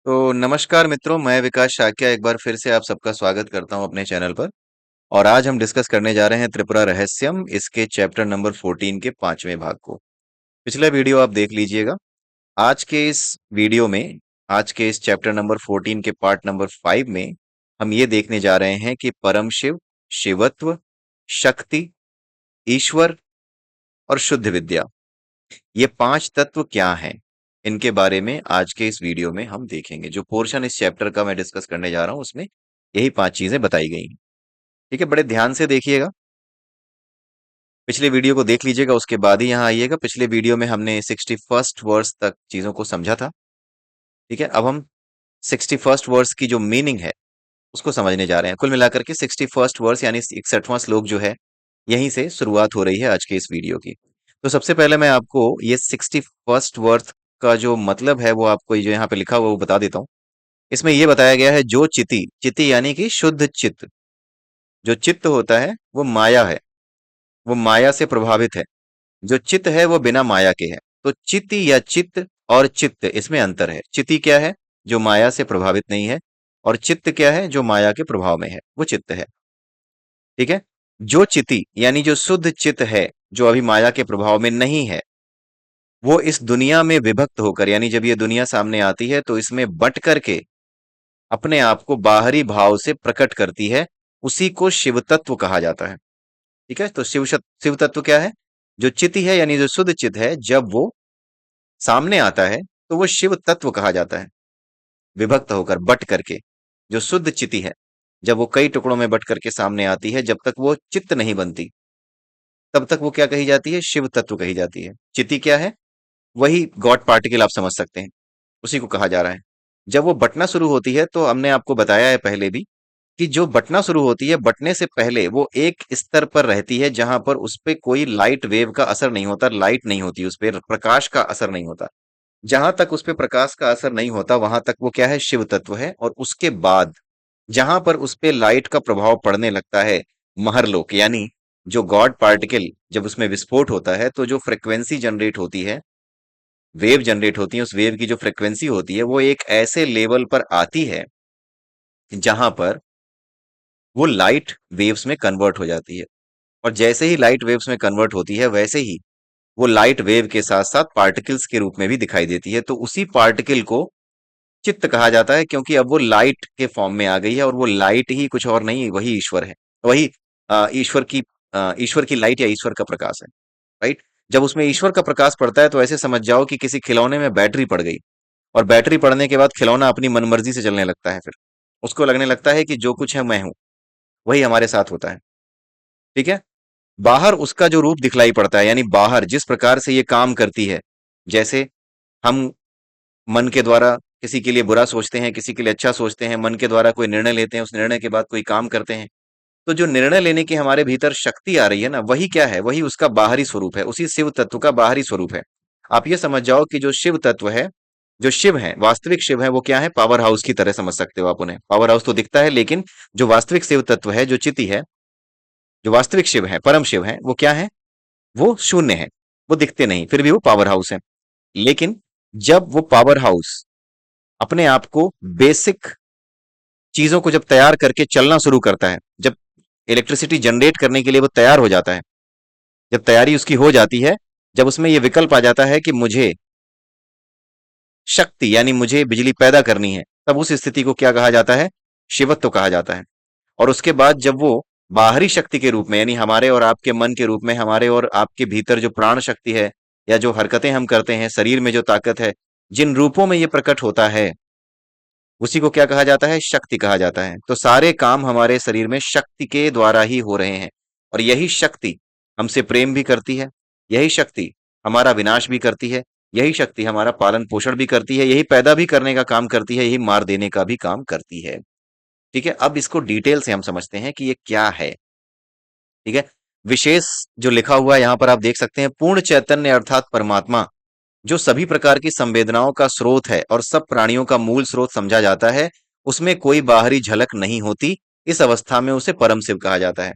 तो नमस्कार मित्रों, मैं विकास शाक्या एक बार फिर से आप सबका स्वागत करता हूं अपने चैनल पर। और आज हम डिस्कस करने जा रहे हैं त्रिपुरा रहस्यम, इसके चैप्टर नंबर 14 के 5वें भाग को। पिछला वीडियो आप देख लीजिएगा। आज के इस वीडियो में, आज के इस चैप्टर नंबर 14 के पार्ट नंबर 5 में हम ये देखने जा रहे हैं कि परम शिव, शिवत्व, शक्ति, ईश्वर और शुद्ध विद्या, ये 5 तत्व क्या हैं, इनके बारे में आज के इस वीडियो में हम देखेंगे। जो पोर्शन इस चैप्टर का मैं डिस्कस करने जा रहा हूं उसमें यही 5 चीजें बताई गई हैं। ठीक है, बड़े ध्यान से देखिएगा। पिछले वीडियो को देख लीजिएगा, उसके बाद ही यहाँ आइएगा। पिछले वीडियो में हमने 61st वर्स तक चीजों को समझा था। ठीक है, अब हम 61st वर्स की जो मीनिंग है उसको समझने जा रहे हैं। कुल मिलाकर के 61st वर्स यानी 61वां श्लोक जो है, यहीं से शुरुआत हो रही है आज के इस वीडियो की। तो सबसे पहले मैं आपको ये 61st वर्स का जो मतलब है वो आपको जो यहाँ पे लिखा हुआ वो बता देता हूँ। इसमें ये बताया गया है, जो चिति, चिति यानी कि शुद्ध चित्त, जो चित्त होता है वो माया है, वो माया से प्रभावित है। जो चित्त है वो बिना माया के है। तो चिति या चित्त और चित्त, इसमें अंतर है। चिति क्या है? जो माया से प्रभावित नहीं है। और चित्त क्या है? जो माया के प्रभाव में है, वो चित्त है। ठीक है, जो चिति यानी जो शुद्ध चित्त है, जो अभी माया के प्रभाव में नहीं है, वो इस दुनिया में विभक्त होकर, यानी जब ये दुनिया सामने आती है तो इसमें बट करके अपने आप को बाहरी भाव से प्रकट करती है। उसी को शिव तत्व कहा जाता है। ठीक है, तो शिव तत्व क्या है? जो चिति है यानी जो शुद्ध चित है, जब वो सामने आता है तो वो शिव तत्व कहा जाता है, विभक्त होकर, बट करके। जो शुद्ध चिति है, जब वो कई टुकड़ों में बट करके सामने आती है, जब तक वो चित्त नहीं बनती, तब तक वो क्या कही जाती है? शिव तत्व कही जाती है। चिति क्या है? वही गॉड पार्टिकल, आप समझ सकते हैं, उसी को कहा जा रहा है। जब वो बटना शुरू होती है, तो हमने आपको बताया है पहले भी कि जो बटना शुरू होती है, बटने से पहले वो एक स्तर पर रहती है जहां पर उस पे कोई लाइट वेव का असर नहीं होता, लाइट नहीं होती, उस पर प्रकाश का असर नहीं होता। जहां तक उस पे प्रकाश का असर नहीं होता, वहां तक वो क्या है? शिव तत्व है। और उसके बाद जहां पर उस पे लाइट का प्रभाव पड़ने लगता है, महरलोक यानी जो गॉड पार्टिकल, जब उसमें विस्फोट होता है तो जो फ्रिक्वेंसी जनरेट होती है, वेव जनरेट होती है, उस वेव की जो फ्रिक्वेंसी होती है वो एक ऐसे लेवल पर आती है जहां पर वो लाइट वेव्स में कन्वर्ट हो जाती है। और जैसे ही लाइट वेव्स में कन्वर्ट होती है, वैसे ही वो लाइट वेव के साथ साथ पार्टिकल्स के रूप में भी दिखाई देती है। तो उसी पार्टिकल को चित्त कहा जाता है, क्योंकि अब वो लाइट के फॉर्म में आ गई है। और वो लाइट ही कुछ और नहीं, वही ईश्वर है। वही ईश्वर की लाइट या ईश्वर का प्रकाश है। राइट, जब उसमें ईश्वर का प्रकाश पड़ता है तो ऐसे समझ जाओ कि किसी खिलौने में बैटरी पड़ गई, और बैटरी पड़ने के बाद खिलौना अपनी मनमर्जी से चलने लगता है। फिर उसको लगने लगता है कि जो कुछ है मैं हूं। वही हमारे साथ होता है। ठीक है, बाहर उसका जो रूप दिखलाई पड़ता है, यानी बाहर जिस प्रकार से ये काम करती है, जैसे हम मन के द्वारा किसी के लिए बुरा सोचते हैं, किसी के लिए अच्छा सोचते हैं, मन के द्वारा कोई निर्णय लेते हैं, उस निर्णय के बाद कोई काम करते हैं, तो जो निर्णय लेने की हमारे भीतर शक्ति आ रही है ना, वही क्या है? वही उसका बाहरी स्वरूप है, उसी शिव तत्व का बाहरी स्वरूप है। आप ये समझ जाओ कि जो शिव तत्व है, जो शिव है, वास्तविक शिव है, वो क्या है? पावर हाउस की तरह समझ सकते हो आप उन्हें। पावर हाउस तो दिखता है, लेकिन जो वास्तविक शिव तत्व है, जो चिति है, जो वास्तविक शिव है, परम शिव है, वो क्या है? वो शून्य है। वो दिखते नहीं, फिर भी वो पावर हाउस है। लेकिन जब वो पावर हाउस अपने आप को बेसिक चीजों को जब तैयार करके चलना शुरू करता है, जब इलेक्ट्रिसिटी जनरेट करने के लिए वो तैयार हो जाता है, जब तैयारी उसकी हो जाती है, जब उसमें ये विकल्प आ जाता है कि मुझे शक्ति यानी मुझे बिजली पैदा करनी है, तब उस स्थिति को क्या कहा जाता है? शिवत्व कहा जाता है। और उसके बाद जब वो बाहरी शक्ति के रूप में, यानी हमारे और आपके मन के रूप में, हमारे और आपके भीतर जो प्राण शक्ति है, या जो हरकतें हम करते हैं, शरीर में जो ताकत है, जिन रूपों में ये प्रकट होता है, उसी को क्या कहा जाता है? शक्ति कहा जाता है। तो सारे काम हमारे शरीर में शक्ति के द्वारा ही हो रहे हैं। और यही शक्ति हमसे प्रेम भी करती है, यही शक्ति हमारा विनाश भी करती है, यही शक्ति हमारा पालन पोषण भी करती है, यही पैदा भी करने का काम करती है, यही मार देने का भी काम करती है। ठीक है, अब इसको डिटेल से हम समझते हैं कि ये क्या है। ठीक है, विशेष जो लिखा हुआ है यहां पर आप देख सकते हैं, पूर्ण चैतन्य अर्थात परमात्मा, जो सभी प्रकार की संवेदनाओं का स्रोत है और सब प्राणियों का मूल स्रोत समझा जाता है, उसमें कोई बाहरी झलक नहीं होती। इस अवस्था में उसे परम शिव कहा जाता है।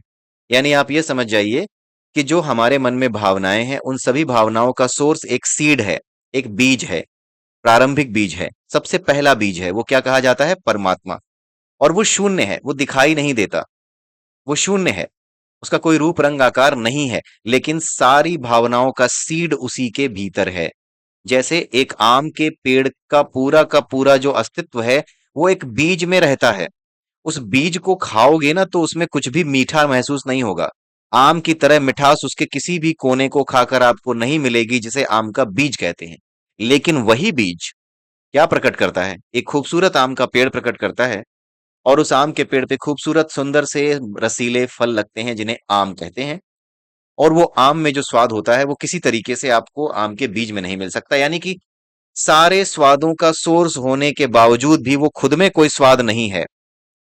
यानी आप ये समझ जाइए कि जो हमारे मन में भावनाएं हैं, उन सभी भावनाओं का सोर्स एक सीड है, एक बीज है, प्रारंभिक बीज है। सबसे पहला बीज है, वो क्या कहा जाता है? परमात्मा। और वो शून्य है, वो दिखाई नहीं देता, वो शून्य है, उसका कोई रूप रंग आकार नहीं है, लेकिन सारी भावनाओं का सीड उसी के भीतर है। जैसे एक आम के पेड़ का पूरा जो अस्तित्व है, वो एक बीज में रहता है। उस बीज को खाओगे ना तो उसमें कुछ भी मीठा महसूस नहीं होगा। आम की तरह मिठास उसके किसी भी कोने को खाकर आपको नहीं मिलेगी, जिसे आम का बीज कहते हैं। लेकिन वही बीज क्या प्रकट करता है? एक खूबसूरत आम का पेड़ प्रकट करता है, और उस आम के पेड़ पे खूबसूरत सुंदर से रसीले फल लगते हैं, जिन्हें आम कहते हैं। और वो आम में जो स्वाद होता है, वो किसी तरीके से आपको आम के बीज में नहीं मिल सकता। यानी कि सारे स्वादों का सोर्स होने के बावजूद भी वो खुद में कोई स्वाद नहीं है।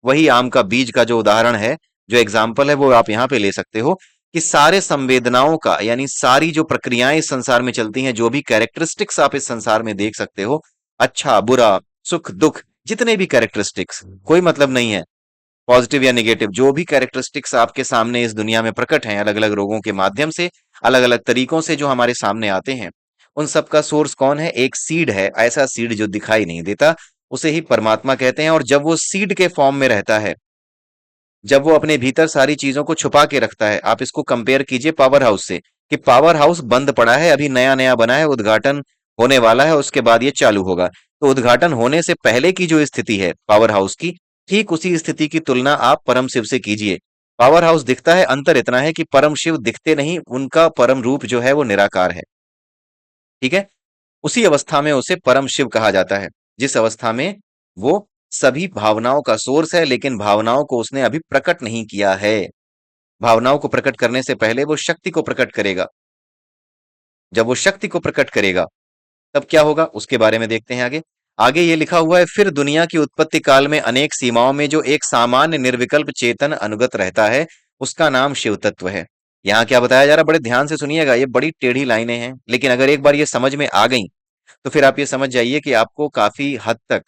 वही आम का बीज का जो उदाहरण है, जो एग्जाम्पल है, वो आप यहां पे ले सकते हो कि सारे संवेदनाओं का, यानी सारी जो प्रक्रियाएं इस संसार में चलती हैं, जो भी कैरेक्टरिस्टिक्स आप इस संसार में देख सकते हो, अच्छा बुरा, सुख दुख, जितने भी कैरेक्टरिस्टिक्स, कोई मतलब नहीं है पॉजिटिव या नेगेटिव, जो भी कैरेक्टरिस्टिक्स आपके सामने इस दुनिया में प्रकट हैं, अलग अलग रोगों के माध्यम से, अलग अलग तरीकों से जो हमारे सामने आते हैं, उन सब का सोर्स कौन है? एक सीड है, ऐसा सीड जो दिखाई नहीं देता, उसे ही परमात्मा कहते हैं। और जब वो सीड के फॉर्म में रहता है, जब वो अपने भीतर सारी चीजों को छुपा के रखता है, आप इसको कंपेयर कीजिए पावर हाउस से, कि पावर हाउस बंद पड़ा है, अभी नया नया बना है, उद्घाटन होने वाला है, उसके बाद ये चालू होगा। तो उद्घाटन होने से पहले की जो स्थिति है पावर हाउस की, ठीक उसी स्थिति की तुलना आप परम शिव से कीजिए। पावर हाउस दिखता है, अंतर इतना है कि परम शिव दिखते नहीं, उनका परम रूप जो है वो निराकार है। ठीक है? उसी अवस्था में उसे परम शिव कहा जाता है, जिस अवस्था में वो सभी भावनाओं का सोर्स है, लेकिन भावनाओं को उसने अभी प्रकट नहीं किया है। भावनाओं को प्रकट करने से पहले वो शक्ति को प्रकट करेगा। जब वो शक्ति को प्रकट करेगा, तब क्या होगा उसके बारे में देखते हैं आगे। आगे ये लिखा हुआ है, फिर दुनिया की उत्पत्ति काल में अनेक सीमाओं में जो एक सामान्य निर्विकल्प चेतन अनुगत रहता है, उसका नाम शिव तत्व है। यहां क्या बताया जा रहा है? बड़े ध्यान से सुनिएगा, ये बड़ी टेढ़ी लाइनें हैं, लेकिन अगर एक बार ये समझ में आ गई, तो फिर आप ये समझ जाइए कि आपको काफी हद तक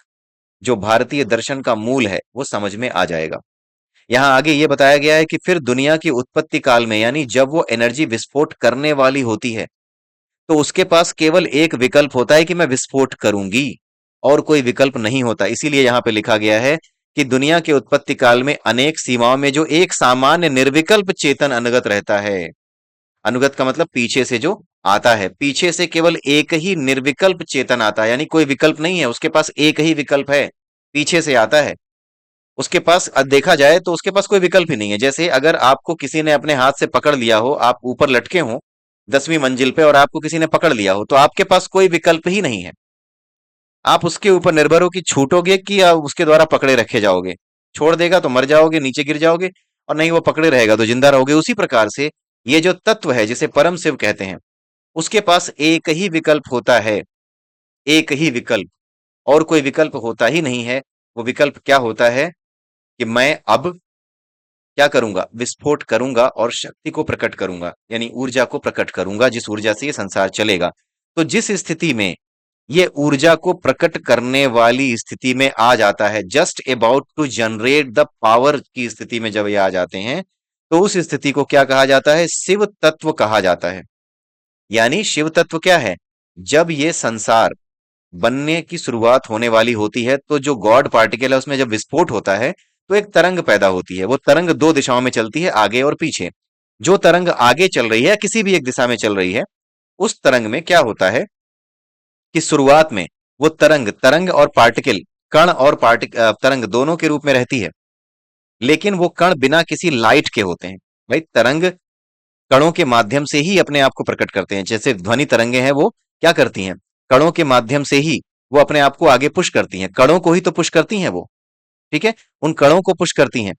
जो भारतीय दर्शन का मूल है वो समझ में आ जाएगा। यहां आगे ये बताया गया है कि फिर दुनिया की उत्पत्ति काल में, यानी जब वो एनर्जी विस्फोट करने वाली होती है, तो उसके पास केवल एक विकल्प होता है कि मैं विस्फोट करूंगी, और कोई विकल्प नहीं होता। इसीलिए यहां पे लिखा गया है कि दुनिया के उत्पत्ति काल में अनेक सीमाओं में जो एक सामान्य निर्विकल्प चेतन अनुगत रहता है। अनुगत का मतलब पीछे से जो आता है, पीछे से केवल एक ही निर्विकल्प चेतन आता है, यानी कोई विकल्प नहीं है, उसके पास एक ही विकल्प है, पीछे से आता है। उसके पास देखा जाए तो उसके पास कोई विकल्प ही नहीं है। जैसे अगर आपको किसी ने अपने हाथ से पकड़ लिया हो, आप ऊपर लटके हो 10वीं मंजिल पे, और आपको किसी ने पकड़ लिया हो, तो आपके पास कोई विकल्प ही नहीं है। आप उसके ऊपर निर्भर हो कि छूटोगे कि आप उसके द्वारा पकड़े रखे जाओगे। छोड़ देगा तो मर जाओगे, नीचे गिर जाओगे, और नहीं वो पकड़े रहेगा तो जिंदा रहोगे। उसी प्रकार से ये जो तत्व है जिसे परम शिव कहते हैं, उसके पास एक ही विकल्प होता है, एक ही विकल्प, और कोई विकल्प होता ही नहीं है। वो विकल्प क्या होता है? कि मैं अब क्या करूंगा? विस्फोट करूंगा और शक्ति को प्रकट करूंगा, यानी ऊर्जा को प्रकट करूंगा, जिस ऊर्जा से ये संसार चलेगा। तो जिस स्थिति में ये ऊर्जा को प्रकट करने वाली स्थिति में आ जाता है, just about to generate the power की स्थिति में जब ये आ जाते हैं, तो उस स्थिति को क्या कहा जाता है? शिव तत्व कहा जाता है। यानी शिव तत्व क्या है? जब ये संसार बनने की शुरुआत होने वाली होती है, तो जो गॉड पार्टिकल है उसमें जब विस्फोट होता है, तो एक तरंग पैदा होती है। वो तरंग दो दिशाओं में चलती है, आगे और पीछे। जो तरंग आगे चल रही है, किसी भी एक दिशा में चल रही है, उस तरंग में क्या होता है कि शुरुआत में वो तरंग तरंग और पार्टिकल, कण और तरंग दोनों के रूप में रहती है। लेकिन वो कण बिना किसी लाइट के होते हैं। भाई तरंग कणों के माध्यम से ही अपने आप को प्रकट करते हैं। जैसे ध्वनि तरंगे हैं, वो क्या करती हैं? कणों के माध्यम से ही वो अपने आप को आगे पुश करती हैं, कणों को ही तो पुश करती हैं वो। ठीक है? उन कणों को पुश करती हैं,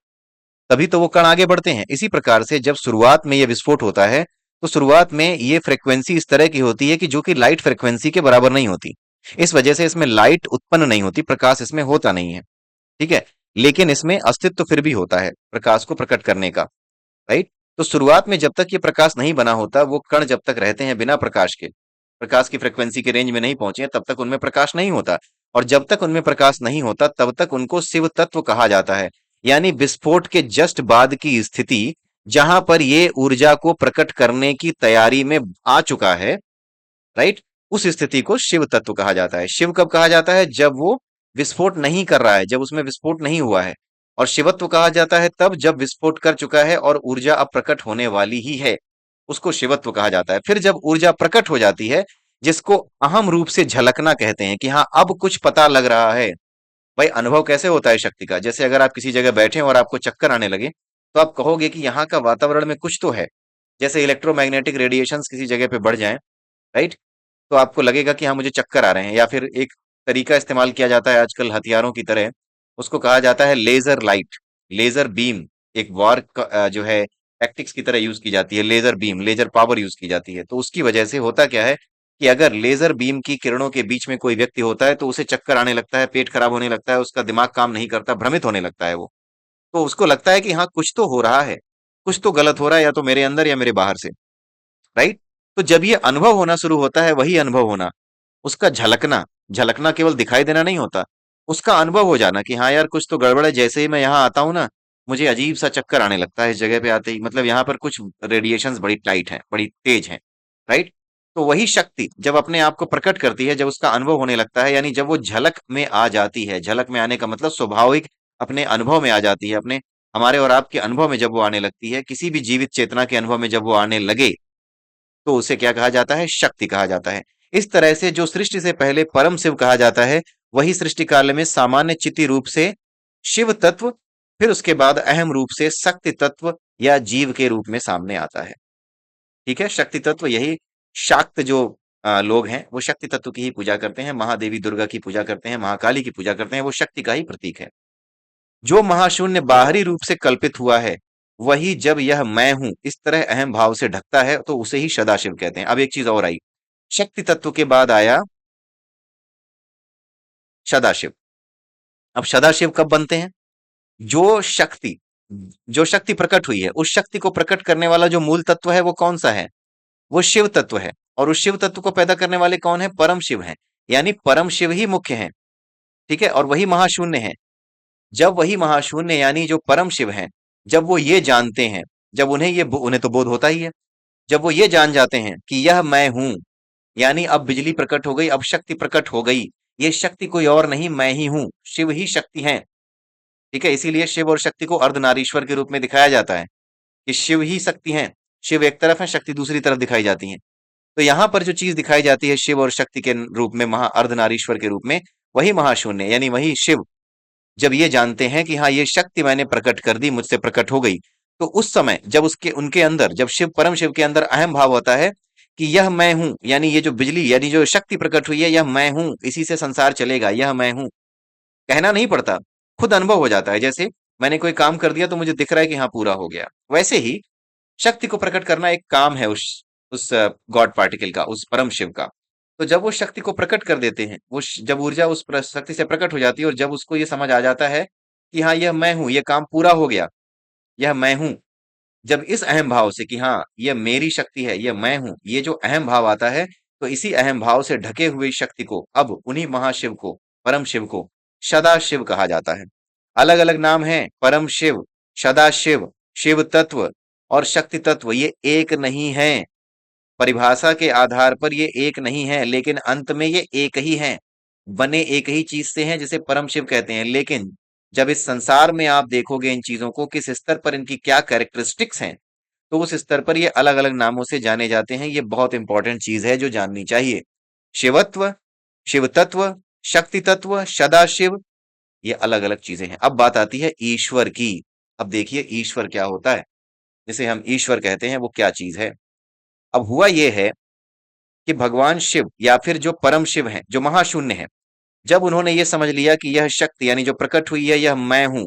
तभी तो वो कण आगे बढ़ते हैं। इसी प्रकार से जब शुरुआत में ये विस्फोट होता है, तो शुरुआत में ये फ्रीक्वेंसी इस तरह की होती है कि जो कि लाइट फ्रीक्वेंसी के बराबर नहीं होती। इस वजह से इसमें लाइट उत्पन्न नहीं होती, प्रकाश इसमें होता नहीं है। ठीक है? लेकिन इसमें अस्तित्व फिर भी होता है प्रकाश को प्रकट करने का। राइट? तो शुरुआत में जब तक ये प्रकाश नहीं बना होता, वो कण जब तक रहते हैं बिना प्रकाश के, प्रकाश की फ्रीक्वेंसी के रेंज में नहीं पहुंचे हैं, तब तक उनमें प्रकाश नहीं होता। और जब तक उनमें प्रकाश नहीं होता, तब तक उनको शिव तत्व कहा जाता है। यानी विस्फोट के जस्ट बाद की स्थिति, जहां पर ये ऊर्जा को प्रकट करने की तैयारी में आ चुका है, राइट? उस स्थिति को शिव तत्व कहा जाता है। शिव कब कहा जाता है? जब वो विस्फोट नहीं कर रहा है, जब उसमें विस्फोट नहीं हुआ है। और शिवत्व कहा जाता है तब जब विस्फोट कर चुका है और ऊर्जा अब प्रकट होने वाली ही है, उसको शिवत्व कहा जाता है। फिर जब ऊर्जा प्रकट हो जाती है, जिसको अहम रूप से झलकना कहते हैं कि हाँ अब कुछ पता लग रहा है। भाई अनुभव कैसे होता है शक्ति का? जैसे अगर आप किसी जगह बैठे और आपको चक्कर आने लगे, तो आप कहोगे कि यहाँ का वातावरण में कुछ तो है। जैसे इलेक्ट्रोमैग्नेटिक रेडिएशंस किसी जगह पे बढ़ जाएं, राइट, तो आपको लगेगा कि हाँ मुझे चक्कर आ रहे हैं। या फिर एक तरीका इस्तेमाल किया जाता है आजकल हथियारों की तरह, उसको कहा जाता है लेजर लाइट, लेजर बीम। एक वॉर जो है टैक्टिक्स की तरह यूज की जाती है, laser beam, laser power use की जाती है। तो उसकी वजह से होता क्या है कि अगर लेजर बीम की किरणों के बीच में कोई व्यक्ति होता है तो उसे चक्कर आने लगता है, पेट खराब होने लगता है, उसका दिमाग काम नहीं करता, भ्रमित होने लगता है वो। तो उसको लगता है कि हाँ कुछ तो हो रहा है, कुछ तो गलत हो रहा है, या तो मेरे अंदर या मेरे बाहर से, राइट। तो जब ये अनुभव होना शुरू होता है, वही अनुभव होना, उसका झलकना, झलकना केवल दिखाई देना नहीं होता, उसका अनुभव हो जाना कि हाँ यार कुछ तो गड़बड़ है। जैसे ही मैं यहाँ आता हूँ ना, मुझे अजीब सा चक्कर आने लगता है इस जगह पे आते ही, मतलब यहाँ पर कुछ रेडिएशंस बड़ी टाइट हैं, बड़ी तेज हैं, राइट। तो वही शक्ति जब अपने आप को प्रकट करती है, जब उसका अनुभव होने लगता है, यानी जब वो झलक में आ जाती है, झलक में आने का मतलब स्वाभाविक अपने अनुभव में आ जाती है, अपने हमारे और आपके अनुभव में जब वो आने लगती है, किसी भी जीवित चेतना के अनुभव में जब वो आने लगे, तो उसे क्या कहा जाता है? शक्ति कहा जाता है। इस तरह से जो सृष्टि से पहले परम शिव कहा जाता है, वही सृष्टि काल में सामान्य चित्ती रूप से शिव तत्व, फिर उसके बाद अहम रूप से शक्ति तत्व या जीव के रूप में सामने आता है। ठीक है, शक्ति तत्व यही शाक्त जो लोग हैं वो शक्ति तत्व की ही पूजा करते हैं, महादेवी दुर्गा की पूजा करते हैं, महाकाली की पूजा करते हैं, वो शक्ति का ही प्रतीक है। जो महाशून्य बाहरी रूप से कल्पित हुआ है, वही जब यह मैं हूं इस तरह अहम भाव से ढकता है, तो उसे ही सदाशिव कहते हैं। अब एक चीज और आई, शक्ति तत्व के बाद आया सदाशिव। अब सदाशिव कब बनते हैं? जो शक्ति जो शक्ति प्रकट हुई है, उस शक्ति को प्रकट करने वाला जो मूल तत्व है वो कौन सा है? वो शिव तत्व है। और उस शिव तत्व को पैदा करने वाले कौन है? परम शिव हैं। यानी परम शिव ही मुख्य हैं। ठीक है, और वही महाशून्य है। जब वही महाशून्य यानी जो परम शिव हैं, जब वो ये जानते हैं, जब उन्हें तो बोध होता ही है, जब वो ये जान जाते हैं कि यह मैं हूं, यानी अब बिजली प्रकट हो गई, अब शक्ति प्रकट हो गई, ये शक्ति कोई और नहीं, मैं ही हूं, शिव ही शक्ति है। ठीक है, इसीलिए शिव और शक्ति को अर्धनारीश्वर के रूप में दिखाया जाता है कि शिव ही शक्ति है। शिव एक तरफ है, शक्ति दूसरी तरफ दिखाई जाती है। तो यहाँ पर जो चीज दिखाई जाती है शिव और शक्ति के रूप में, महा अर्धनारीश्वर के रूप में, वही महाशून्य यानी वही शिव जब ये जानते हैं कि हाँ ये शक्ति मैंने प्रकट कर दी, मुझसे प्रकट हो गई, तो उस समय जब उसके उनके अंदर, जब शिव परम शिव के अंदर अहम भाव होता है कि यह मैं हूं, यानी ये जो बिजली यानी जो शक्ति प्रकट हुई है, यह मैं हूं, इसी से संसार चलेगा, यह मैं हूं, कहना नहीं पड़ता, खुद अनुभव हो जाता है। जैसे मैंने कोई काम कर दिया तो मुझे दिख रहा है कि हाँ पूरा हो गया, वैसे ही शक्ति को प्रकट करना एक काम है उस गॉड पार्टिकल का, उस परम शिव का। तो जब वो शक्ति को प्रकट कर देते हैं, जब ऊर्जा उस शक्ति से प्रकट हो जाती है और जब उसको ये समझ आ जाता है कि हाँ यह मैं हूं, ये काम पूरा हो गया, यह मैं हूं, जब इस अहम भाव से कि हाँ यह मेरी शक्ति है, यह मैं हूं, ये जो अहम भाव आता है, तो इसी अहम भाव से ढके हुए शक्ति को अब उन्हीं महाशिव को, परम शिव को सदाशिव कहा जाता है। अलग अलग नाम है, परम शिव, सदाशिव, शिव तत्व और शक्ति तत्व, ये एक नहीं है। परिभाषा के आधार पर ये एक नहीं है, लेकिन अंत में ये एक ही है, बने एक ही चीज से हैं, जिसे परम शिव कहते हैं। लेकिन जब इस संसार में आप देखोगे इन चीजों को, किस स्तर पर इनकी क्या कैरेक्टरिस्टिक्स हैं, तो उस स्तर पर ये अलग अलग नामों से जाने जाते हैं। ये बहुत इंपॉर्टेंट चीज है जो जाननी चाहिए। शिवत्व, शिव तत्व, शक्ति तत्व, सदाशिव, ये अलग अलग चीजें हैं। अब बात आती है ईश्वर की। अब देखिए ईश्वर क्या होता है, जिसे हम ईश्वर कहते हैं, वो क्या चीज है। अब हुआ ये है कि भगवान शिव या फिर जो परम शिव हैं, जो महाशून्य हैं, जब उन्होंने ये समझ लिया कि यह शक्ति यानी जो प्रकट हुई है, यह मैं हूं,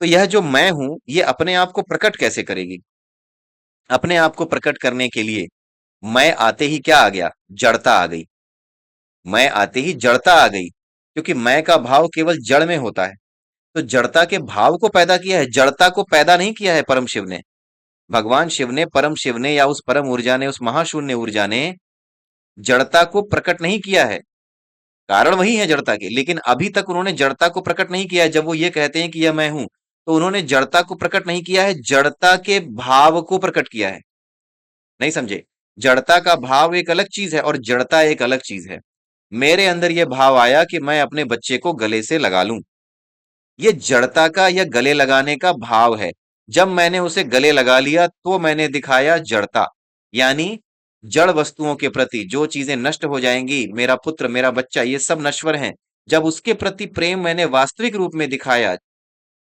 तो यह जो मैं हूं, ये अपने आप को प्रकट कैसे करेगी? अपने आप को प्रकट करने के लिए मैं आते ही क्या आ गया? जड़ता आ गई। मैं आते ही जड़ता आ गई, क्योंकि मैं का भाव केवल जड़ में होता है। तो जड़ता के भाव को पैदा किया है, जड़ता को पैदा नहीं किया है परम शिव ने। भगवान शिव ने, परम शिव ने या उस परम ऊर्जा ने, उस महाशून्य ऊर्जा ने जड़ता को प्रकट नहीं किया है। कारण वही है जड़ता के, लेकिन अभी तक उन्होंने जड़ता को प्रकट नहीं किया है। जब वो ये कहते हैं कि यह मैं हूं, तो उन्होंने जड़ता को प्रकट नहीं किया है, जड़ता के भाव को प्रकट किया है। नहीं समझे? जड़ता का भाव एक अलग चीज है और जड़ता एक अलग चीज है। मेरे अंदर यह भाव आया कि मैं अपने बच्चे को गले से लगा लूं, ये जड़ता का या गले लगाने का भाव है। जब मैंने उसे गले लगा लिया तो मैंने दिखाया जड़ता, यानी जड़ वस्तुओं के प्रति जो चीजें नष्ट हो जाएंगी, मेरा पुत्र मेरा बच्चा ये सब नश्वर हैं, जब उसके प्रति प्रेम मैंने वास्तविक रूप में दिखाया,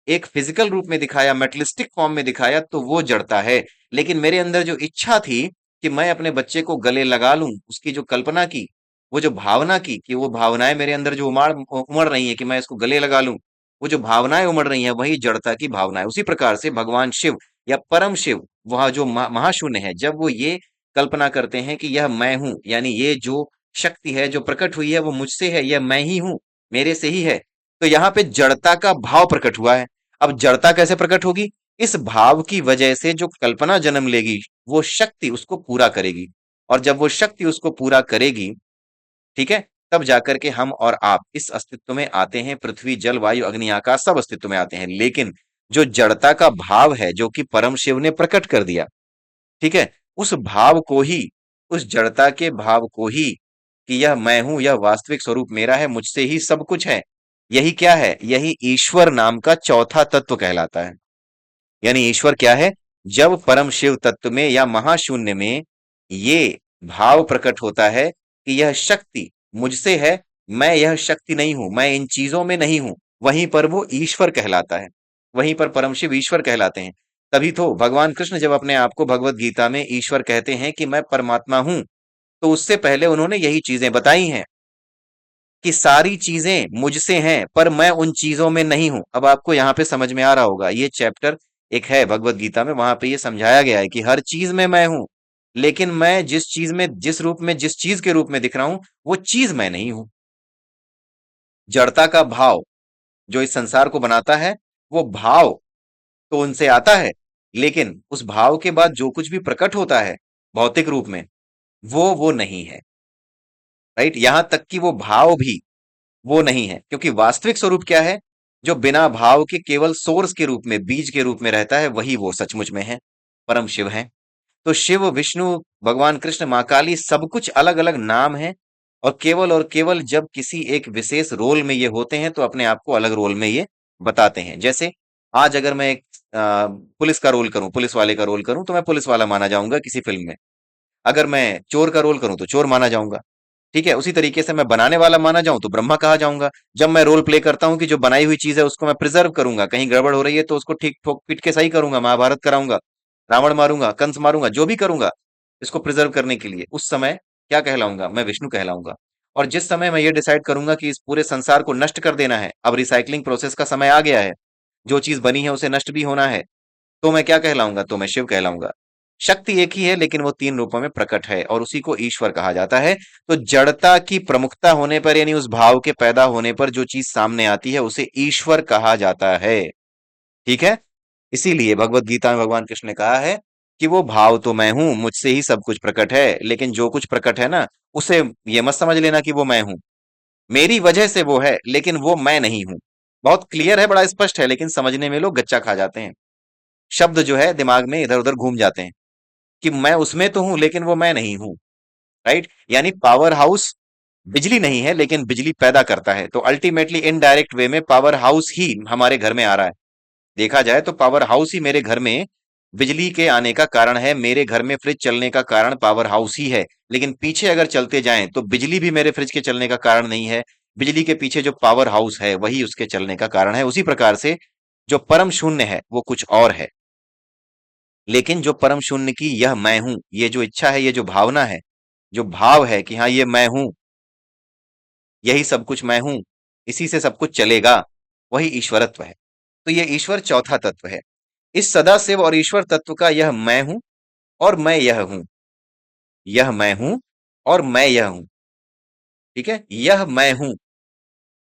एक फिजिकल रूप में दिखाया, मेटलिस्टिक फॉर्म में दिखाया, तो वो जड़ता है। लेकिन मेरे अंदर जो इच्छा थी कि मैं अपने बच्चे को गले लगा लूं, उसकी जो कल्पना की, वो जो भावना की, कि वो भावनाएं मेरे अंदर जो उमड़ रही है कि मैं इसको गले लगा लूं, वो जो भावनाएं उमड़ रही हैं वही जड़ता की भावना है। उसी प्रकार से भगवान शिव या परम शिव, वह जो महाशून्य है, जब वो ये कल्पना करते हैं कि यह मैं हूं, यानी ये जो शक्ति है जो प्रकट हुई है वो मुझसे है, यह मैं ही हूं, मेरे से ही है, तो यहाँ पे जड़ता का भाव प्रकट हुआ है। अब जड़ता कैसे प्रकट होगी? इस भाव की वजह से जो कल्पना जन्म लेगी, वो शक्ति उसको पूरा करेगी, और जब वो शक्ति उसको पूरा करेगी, ठीक है, तब जाकर के हम और आप इस अस्तित्व में आते हैं। पृथ्वी जल वायु अग्नि आकाश सब अस्तित्व में आते हैं। लेकिन जो जड़ता का भाव है जो कि परम शिव ने प्रकट कर दिया, ठीक है, उस भाव को ही, उस जड़ता के भाव को ही, कि यह मैं हूं, यह वास्तविक स्वरूप मेरा है, मुझसे ही सब कुछ है, यही क्या है? यही ईश्वर नाम का चौथा तत्व कहलाता है। यानी ईश्वर क्या है? जब परम शिव तत्व में या महाशून्य में ये भाव प्रकट होता है कि यह शक्ति मुझसे है, मैं यह शक्ति नहीं हूं, मैं इन चीजों में नहीं हूं, वहीं पर वो ईश्वर कहलाता है, वहीं पर परम शिव ईश्वर कहलाते हैं। तभी तो भगवान कृष्ण जब अपने आप को भगवत गीता में ईश्वर कहते हैं कि मैं परमात्मा हूं, तो उससे पहले उन्होंने यही चीजें बताई हैं कि सारी चीजें मुझसे हैं पर मैं उन चीजों में नहीं हूं। अब आपको यहां पे समझ में आ रहा होगा, ये चैप्टर एक है भगवत गीता में, वहां पे ये समझाया गया है कि हर चीज में मैं हूं, लेकिन मैं जिस चीज में, जिस रूप में, जिस चीज के रूप में दिख रहा हूं, वो चीज मैं नहीं हूं। जड़ता का भाव जो इस संसार को बनाता है, वो भाव तो उनसे आता है, लेकिन उस भाव के बाद जो कुछ भी प्रकट होता है भौतिक रूप में, वो नहीं है। राइट, यहां तक कि वो भाव भी वो नहीं है, क्योंकि वास्तविक स्वरूप क्या है? जो बिना भाव के केवल सोर्स के रूप में, बीज के रूप में रहता है, वही वो सचमुच में है, परम शिव है। तो शिव, विष्णु, भगवान कृष्ण, मां काली, सब कुछ अलग अलग नाम है, और केवल जब किसी एक विशेष रोल में ये होते हैं तो अपने आप को अलग रोल में ये बताते हैं। जैसे आज अगर मैं एक पुलिस का रोल करूं, पुलिस वाले का रोल करूं, तो मैं पुलिस वाला माना जाऊंगा किसी फिल्म में। अगर मैं चोर का रोल करूं तो चोर माना जाऊंगा। ठीक है, उसी तरीके से मैं बनाने वाला माना जाऊं तो ब्रह्मा कहा जाऊंगा। जब मैं रोल प्ले करता हूं कि जो बनाई हुई चीज है उसको मैं प्रिजर्व करूंगा, कहीं गड़बड़ हो रही है तो उसको ठीक ठोक पीट के सही करूंगा, महाभारत कराऊंगा, रावण मारूंगा, कंस मारूंगा, जो भी करूंगा इसको प्रिजर्व करने के लिए, उस समय क्या कहलाऊंगा? मैं विष्णु कहलाऊंगा। और जिस समय मैं ये डिसाइड करूंगा कि इस पूरे संसार को नष्ट कर देना है, अब रिसाइकलिंग प्रोसेस का समय आ गया है, जो चीज बनी है उसे नष्ट भी होना है, तो मैं क्या कहलाऊंगा? तो मैं शिव कहलाऊंगा। शक्ति एक ही है लेकिन वो तीन रूपों में प्रकट है, और उसी को ईश्वर कहा जाता है। तो जड़ता की प्रमुखता होने पर, यानी उस भाव के पैदा होने पर जो चीज सामने आती है उसे ईश्वर कहा जाता है। ठीक है, इसीलिए भगवत गीता में भगवान कृष्ण ने कहा है कि वो भाव तो मैं हूं, मुझसे ही सब कुछ प्रकट है, लेकिन जो कुछ प्रकट है ना, उसे ये मत समझ लेना कि वो मैं हूं, मेरी वजह से वो है, लेकिन वो मैं नहीं हूं। बहुत क्लियर है, बड़ा स्पष्ट है, लेकिन समझने में लोग गच्चा खा जाते हैं। शब्द जो है दिमाग में इधर उधर घूम जाते हैं कि मैं उसमें तो हूं लेकिन वो मैं नहीं हूं। राइट, यानी पावर हाउस बिजली नहीं है लेकिन बिजली पैदा करता है, तो अल्टीमेटली इनडायरेक्ट वे में पावर हाउस ही हमारे घर में आ रहा है। देखा जाए तो पावर हाउस ही मेरे घर में बिजली के आने का कारण है, मेरे घर में फ्रिज चलने का कारण पावर हाउस ही है। लेकिन पीछे अगर चलते जाएं तो बिजली भी मेरे फ्रिज के चलने का कारण नहीं है, बिजली के पीछे जो पावर हाउस है वही उसके चलने का कारण है। उसी प्रकार से जो परम शून्य है वो कुछ और है, लेकिन जो परम शून्य की यह मैं हूं, ये जो इच्छा है, ये जो भावना है, जो भाव है कि हाँ ये मैं हूं, यही सब कुछ मैं हूं, इसी से सब कुछ चलेगा, वही ईश्वरत्व है। तो ये ईश्वर चौथा तत्व है। इस सदाशिव और ईश्वर तत्व का यह मैं हूं और मैं यह हूं, यह मैं हूं और मैं यह हूं। ठीक है, यह मैं हूं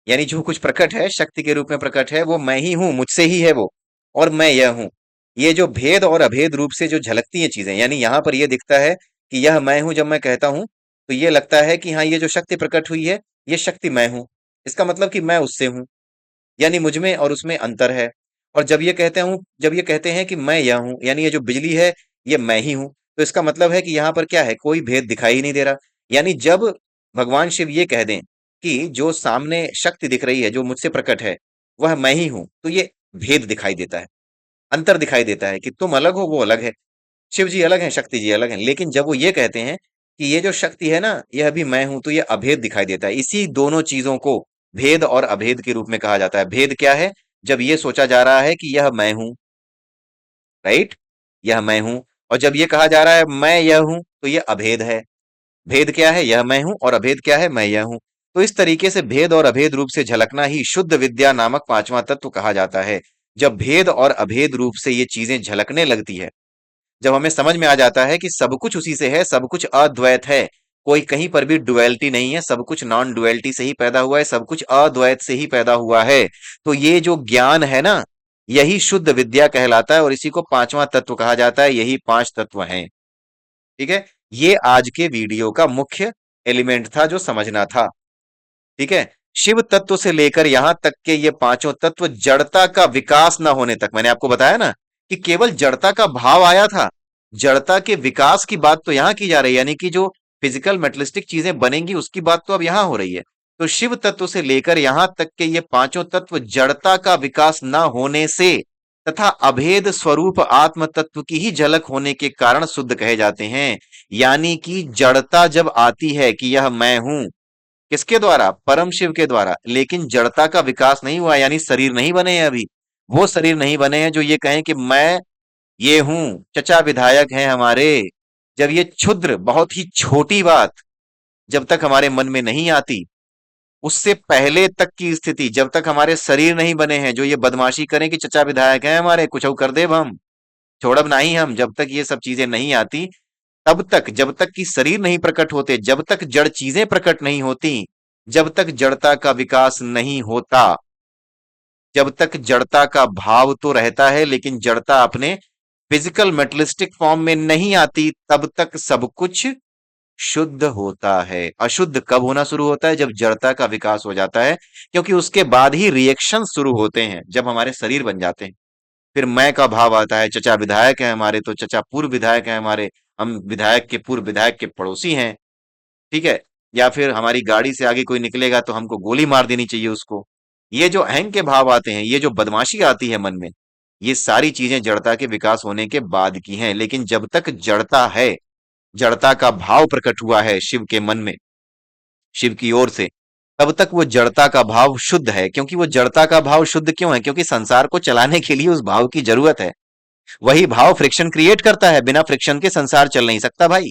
यानी जो कुछ प्रकट है, शक्ति के रूप में प्रकट है, वो मैं ही हूं, मुझसे ही है वो, और मैं यह हूं। ये जो भेद और अभेद रूप से जो झलकती हैं चीजें, यानी यहां पर ये दिखता है कि यह मैं हूं, जब मैं कहता हूं तो ये लगता है कि हाँ ये जो शक्ति प्रकट हुई है, ये शक्ति मैं हूं, इसका मतलब कि मैं उससे हूं, यानी मुझ में और उसमें अंतर है। और जब ये कहते हैं कि मैं यह हूं, यानी ये जो बिजली है ये मैं ही हूं, तो इसका मतलब है कि यहां पर क्या है, कोई भेद दिखाई ही नहीं दे रहा। यानी जब भगवान शिव ये कह दें कि जो सामने शक्ति दिख रही है, जो मुझसे प्रकट है, वह मैं ही हूं, तो ये भेद दिखाई देता है, अंतर दिखाई देता है कि तुम अलग हो, वो अलग है। शिव जी अलग हैं, शक्ति जी अलग हैं। लेकिन जब वो ये कहते हैं कि ये जो शक्ति है ना, यह भी मैं हूं, तो ये अभेद दिखाई देता है। इसी दोनों चीजों को भेद और अभेद के रूप में कहा जाता है। भेद क्या है? जब ये सोचा जा रहा है कि यह मैं हूं, राइट, यह मैं हूं, और जब ये कहा जा रहा है मैं यह हूं, तो यह अभेद है। भेद क्या है? यह मैं हूं, और अभेद क्या है? मैं यह हूं। तो इस तरीके से भेद और अभेद रूप से झलकना ही शुद्ध विद्या नामक पांचवा तत्व कहा जाता है। जब भेद और अभेद रूप से ये चीजें झलकने लगती है, जब हमें समझ में आ जाता है कि सब कुछ उसी से है, सब कुछ अद्वैत है, कोई कहीं पर भी डुअलिटी नहीं है, सब कुछ नॉन डुअलिटी से ही पैदा हुआ है, सब कुछ अद्वैत से ही पैदा हुआ है, तो ये जो ज्ञान है ना, यही शुद्ध विद्या कहलाता है, और इसी को पांचवा तत्व कहा जाता है। यही पांच तत्व हैं। ठीक है, ये आज के वीडियो का मुख्य एलिमेंट था जो समझना था। ठीक है, शिव तत्व से लेकर यहां तक के ये पांचों तत्व जड़ता का विकास न होने तक, मैंने आपको बताया ना कि केवल जड़ता का भाव आया था, जड़ता के विकास की बात तो यहां की जा रही है, यानी कि जो फिजिकल मेटलिस्टिक चीजें बनेंगी उसकी बात तो अब यहां हो रही है। तो शिव तत्व से लेकर यहां तक के ये पांचों तत्व जड़ता का विकास न होने से तथा अभेद स्वरूप आत्म तत्व की ही झलक होने के कारण शुद्ध कहे जाते हैं। यानी कि जड़ता जब आती है कि यह मैं हूं, किसके द्वारा? परम शिव के द्वारा, लेकिन जड़ता का विकास नहीं हुआ, यानी शरीर नहीं बने हैं अभी। वो शरीर नहीं बने हैं जो ये कहें कि मैं ये हूं, चचा विधायक हैं हमारे। जब ये क्षुद्र, बहुत ही छोटी बात जब तक हमारे मन में नहीं आती, उससे पहले तक की स्थिति, जब तक हमारे शरीर नहीं बने हैं, जो ये बदमाशी करें कि चचा विधायक हैं हमारे, कुछ और कर देब हम, छोड़ब नहीं हम, जब तक ये सब चीजें नहीं आती, तब तक, जब तक कि शरीर नहीं प्रकट होते, जब तक जड़ चीजें प्रकट नहीं होती, जब तक जड़ता का विकास नहीं होता, जब तक जड़ता का भाव तो रहता है, लेकिन जड़ता अपने फिजिकल मेटलिस्टिक फॉर्म में नहीं आती, तब तक सब कुछ शुद्ध होता है। अशुद्ध कब होना शुरू होता है? जब जड़ता का विकास हो जाता है, क्योंकि उसके बाद ही रिएक्शन शुरू होते हैं, जब हमारे शरीर बन जाते हैं। फिर मैं का भाव आता है, चचा विधायक है हमारे, तो चचा पूर्व विधायक है हमारे, हम विधायक के पूर्व विधायक के पड़ोसी हैं। ठीक है, या फिर हमारी गाड़ी से आगे कोई निकलेगा तो हमको गोली मार देनी चाहिए उसको। ये जो अहंग के भाव आते हैं, ये जो बदमाशी आती है मन में, ये सारी चीजें जड़ता के विकास होने के बाद की हैं। लेकिन जब तक जड़ता है, जड़ता का भाव प्रकट हुआ है शिव के मन में, शिव की ओर से, तब तक वो जड़ता का भाव शुद्ध है। क्योंकि वो जड़ता का भाव शुद्ध क्यों है? क्योंकि संसार को चलाने के लिए उस भाव की जरूरत है। वही भाव फ्रिक्शन क्रिएट करता है, बिना फ्रिक्शन के संसार चल नहीं सकता भाई।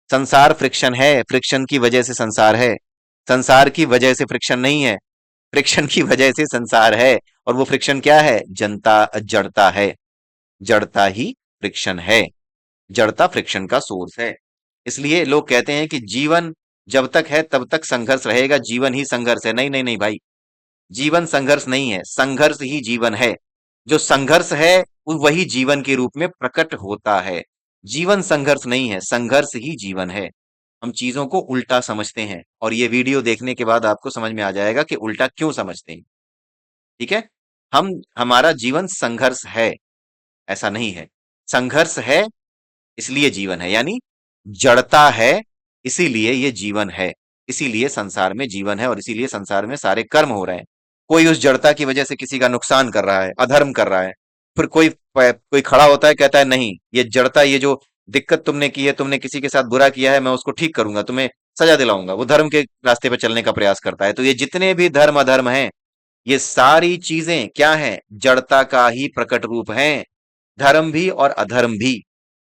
संसार फ्रिक्शन है, फ्रिक्शन की वजह से संसार है, संसार की वजह से फ्रिक्शन नहीं है, फ्रिक्शन की वजह से संसार है। और वो फ्रिक्शन क्या है? जनता, जड़ता है। जड़ता ही फ्रिक्शन है, जड़ता फ्रिक्शन का सोर्स है। इसलिए लोग कहते हैं कि जीवन जब तक है तब तक संघर्ष रहेगा, जीवन ही संघर्ष है। नहीं नहीं नहीं भाई, जीवन संघर्ष नहीं है, संघर्ष ही जीवन है। जो संघर्ष है वही जीवन के रूप में प्रकट होता है। जीवन संघर्ष नहीं है, संघर्ष ही जीवन है। हम चीजों को उल्टा समझते हैं, और ये वीडियो देखने के बाद आपको समझ में आ जाएगा कि उल्टा क्यों समझते हैं। ठीक है, हम, हमारा जीवन संघर्ष है, ऐसा नहीं है। संघर्ष है इसलिए जीवन है, यानी जड़ता है इसीलिए ये जीवन है, इसीलिए संसार में जीवन है, और इसीलिए संसार में सारे कर्म हो रहे हैं। कोई उस जड़ता की वजह से किसी का नुकसान कर रहा है, अधर्म कर रहा है, फिर कोई खड़ा होता है, कहता है नहीं, ये जड़ता, ये जो दिक्कत तुमने की है, तुमने किसी के साथ बुरा किया है, मैं उसको ठीक करूंगा, तुम्हें सजा दिलाऊंगा, वो धर्म के रास्ते पर चलने का प्रयास करता है। तो ये जितने भी धर्म अधर्म हैं, ये सारी चीजें क्या हैं? जड़ता का ही प्रकट रूप हैं। धर्म भी और अधर्म भी,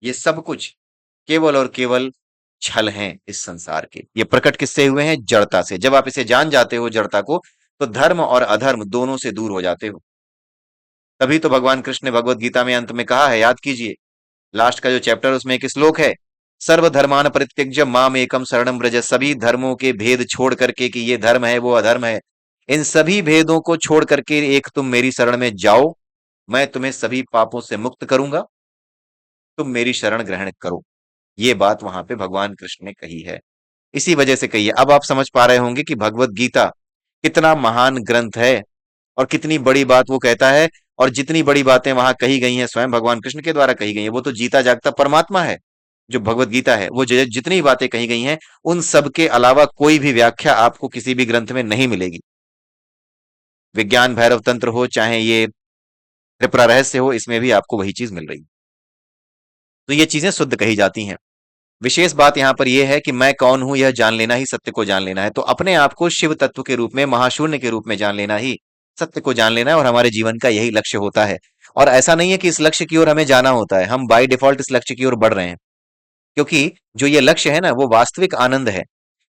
ये सब कुछ केवल और केवल छल हैं इस संसार के। ये प्रकट किससे हुए हैं? जड़ता से। जब आप इसे जान जाते हो जड़ता को, तो धर्म और अधर्म दोनों से दूर हो जाते हो। तभी तो भगवान कृष्ण ने भगवत गीता में अंत में कहा है, याद कीजिए, लास्ट का जो चैप्टर, उसमें एक श्लोक है, सर्व धर्मान परित्यज्य माम एकम शरणम व्रज। सभी धर्मों के भेद छोड़ करके कि ये धर्म है वो अधर्म है, इन सभी भेदों को छोड़ करके एक तुम मेरी शरण में जाओ, मैं तुम्हें सभी पापों से मुक्त करूंगा, तुम मेरी शरण ग्रहण करो। ये बात वहां पे भगवान कृष्ण ने कही है, इसी वजह से कही है। अब आप समझ पा रहे होंगे कि भगवत गीता कितना महान ग्रंथ है, और कितनी बड़ी बात वो कहता है। और जितनी बड़ी बातें वहां कही गई हैं, स्वयं भगवान कृष्ण के द्वारा कही गई हैं। वो तो जीता जागता परमात्मा है, जो भगवत गीता है, वो जितनी बातें कही गई हैं, उन सब के अलावा कोई भी व्याख्या आपको किसी भी ग्रंथ में नहीं मिलेगी। विज्ञान भैरव तंत्र हो, चाहे ये त्रिपुरा रहस्य हो, इसमें भी आपको वही चीज मिल रही है। तो ये चीजें शुद्ध कही जाती हैं। विशेष बात यहां पर यह है कि मैं कौन हूं यह जान लेना ही सत्य को जान लेना है। तो अपने आप को शिव तत्व के रूप में, महाशून्य के रूप में जान लेना ही सत्य को जान लेना है, और हमारे जीवन का यही लक्ष्य होता है। और ऐसा नहीं है कि इस लक्ष्य की ओर हमें जाना होता है, हम बाय डिफॉल्ट इस लक्ष्य की ओर बढ़ रहे हैं। क्योंकि जो ये लक्ष्य है ना, वो वास्तविक आनंद है।